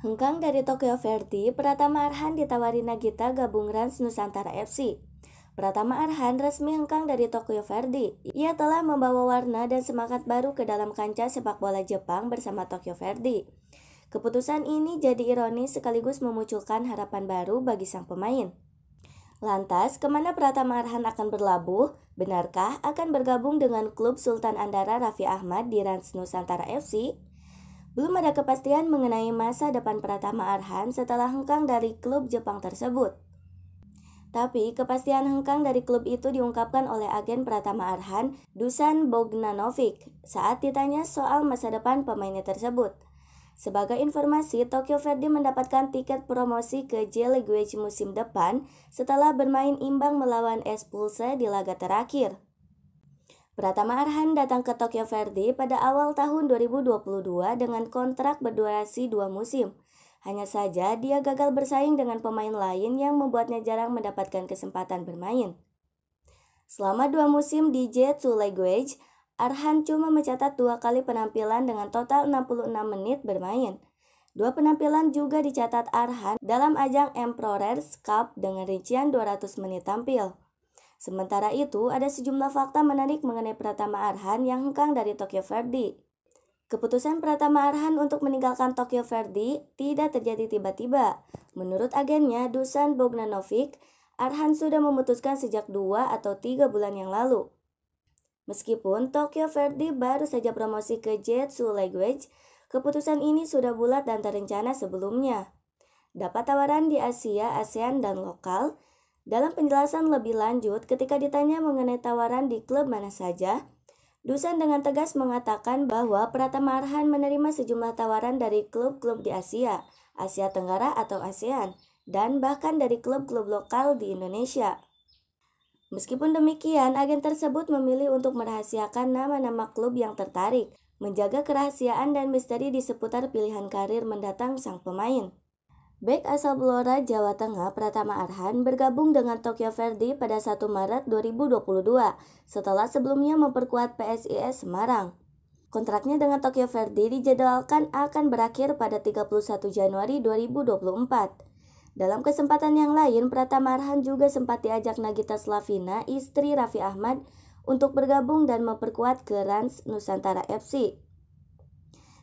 Hengkang dari Tokyo Verdy, Pratama Arhan ditawari Nagita gabung Rans Nusantara FC. Pratama Arhan resmi hengkang dari Tokyo Verdy. Ia telah membawa warna dan semangat baru ke dalam kancah sepak bola Jepang bersama Tokyo Verdy. Keputusan ini jadi ironis sekaligus memunculkan harapan baru bagi sang pemain. Lantas, kemana Pratama Arhan akan berlabuh? Benarkah akan bergabung dengan klub Sultan Andara Raffi Ahmad di Rans Nusantara FC? Belum ada kepastian mengenai masa depan Pratama Arhan setelah hengkang dari klub Jepang tersebut. Tapi kepastian hengkang dari klub itu diungkapkan oleh agen Pratama Arhan, Dusan Bogdanovic, saat ditanya soal masa depan pemainnya tersebut. Sebagai informasi, Tokyo Verdy mendapatkan tiket promosi ke J-League musim depan setelah bermain imbang melawan Espulse di laga terakhir. Pratama Arhan datang ke Tokyo Verdy pada awal tahun 2022 dengan kontrak berdurasi 2 musim. Hanya saja dia gagal bersaing dengan pemain lain yang membuatnya jarang mendapatkan kesempatan bermain. Selama 2 musim di J2 League, Arhan cuma mencatat 2 kali penampilan dengan total 66 menit bermain. 2 penampilan juga dicatat Arhan dalam ajang Emperor's Cup dengan rincian 200 menit tampil. Sementara itu, ada sejumlah fakta menarik mengenai Pratama Arhan yang hengkang dari Tokyo Verdy. Keputusan Pratama Arhan untuk meninggalkan Tokyo Verdy tidak terjadi tiba-tiba. Menurut agennya, Dusan Bogdanovic, Arhan sudah memutuskan sejak 2 atau 3 bulan yang lalu. Meskipun Tokyo Verdy baru saja promosi ke J2 League, keputusan ini sudah bulat dan terencana sebelumnya. Dapat tawaran di Asia, ASEAN, dan lokal. Dalam penjelasan lebih lanjut, ketika ditanya mengenai tawaran di klub mana saja, Dusan dengan tegas mengatakan bahwa Pratama Arhan menerima sejumlah tawaran dari klub-klub di Asia, Asia Tenggara atau ASEAN, dan bahkan dari klub-klub lokal di Indonesia. Meskipun demikian, agen tersebut memilih untuk merahasiakan nama-nama klub yang tertarik, menjaga kerahasiaan dan misteri di seputar pilihan karir mendatang sang pemain. Bek asal Blora, Jawa Tengah, Pratama Arhan bergabung dengan Tokyo Verdy pada 1 Maret 2022 setelah sebelumnya memperkuat PSIS Semarang. Kontraknya dengan Tokyo Verdy dijadwalkan akan berakhir pada 31 Januari 2024. Dalam kesempatan yang lain, Pratama Arhan juga sempat diajak Nagita Slavina, istri Raffi Ahmad, untuk bergabung dan memperkuat ke Rans Nusantara FC.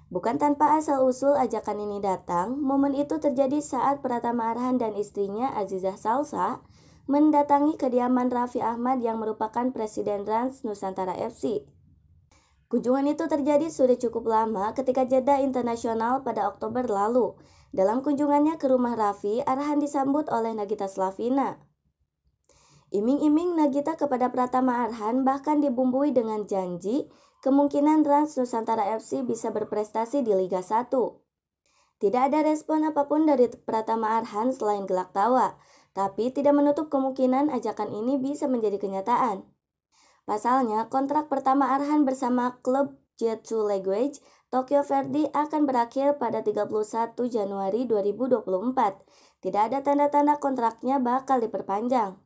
Bukan tanpa asal-usul ajakan ini datang, momen itu terjadi saat Pratama Arhan dan istrinya Azizah Salsa mendatangi kediaman Raffi Ahmad yang merupakan Presiden Rans Nusantara FC. Kunjungan itu terjadi sudah cukup lama ketika jeda internasional pada Oktober lalu. Dalam kunjungannya ke rumah Raffi, Arhan disambut oleh Nagita Slavina. Iming-iming Nagita kepada Pratama Arhan bahkan dibumbui dengan janji kemungkinan Rans Nusantara FC bisa berprestasi di Liga 1. Tidak ada respon apapun dari Pratama Arhan selain gelak tawa, tapi tidak menutup kemungkinan ajakan ini bisa menjadi kenyataan. Pasalnya, kontrak pertama Arhan bersama klub J2 League Tokyo Verdy akan berakhir pada 31 Januari 2024. Tidak ada tanda-tanda kontraknya bakal diperpanjang.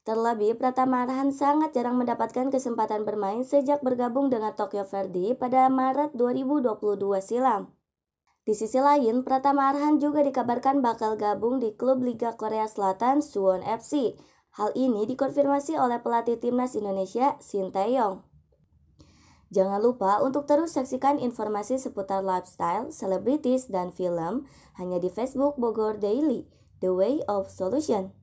Terlebih, Pratama Arhan sangat jarang mendapatkan kesempatan bermain sejak bergabung dengan Tokyo Verdy pada Maret 2022 silam. Di sisi lain, Pratama Arhan juga dikabarkan bakal gabung di klub Liga Korea Selatan Suwon FC. Hal ini dikonfirmasi oleh pelatih timnas Indonesia, Shin Tae-yong. Jangan lupa untuk terus saksikan informasi seputar lifestyle, selebritis, dan film hanya di Facebook Bogor Daily, The Way of Solution.